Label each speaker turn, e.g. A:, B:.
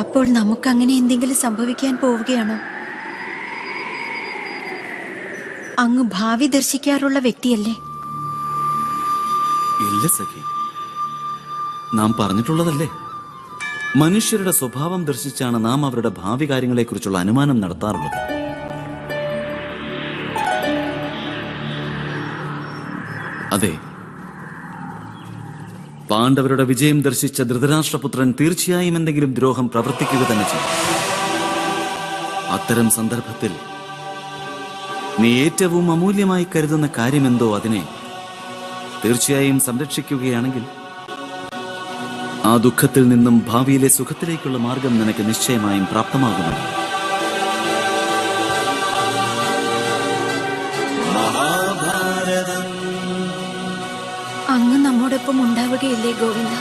A: അപ്പോൾ നമുക്കങ്ങനെ എന്തെങ്കിലും സംഭവിക്കാൻ പോവുകയാണോ? അങ്ങ് ഭാവി ദർശിക്കാറുള്ള വ്യക്തിയല്ലേ?
B: ഇല്ല സഖി, നാം പറഞ്ഞിട്ടുള്ളതല്ലേ, മനുഷ്യരുടെ സ്വഭാവം ദർശിച്ചാണ് നാം അവരുടെ ഭാവി കാര്യങ്ങളെക്കുറിച്ചുള്ള അനുമാനം നടത്താറുള്ളത്. അതെ, പാണ്ഡവരുടെ വിജയം ദർശിച്ച ധൃതരാഷ്ട്രപുത്രൻ തീർച്ചയായും എന്തെങ്കിലും ദ്രോഹം പ്രവർത്തിക്കുക തന്നെ ചെയ്യും. അത്തരം സന്ദർഭത്തിൽ നീ ഏറ്റവും അമൂല്യമായി കരുതുന്ന കാര്യമെന്തോ അതിനെ തീർച്ചയായും സംരക്ഷിക്കുകയാണെങ്കിൽ ആ ദുഃഖത്തിൽ നിന്നും ഭാവിയിലെ സുഖത്തിലേക്കുള്ള മാർഗം നിനക്ക് നിശ്ചയമായും പ്രാപ്തമാകുമല്ലോ.
A: അങ്ങ് നമ്മോടൊപ്പം ഉണ്ടാവുകയില്ലേ ഗോവിന്ദ?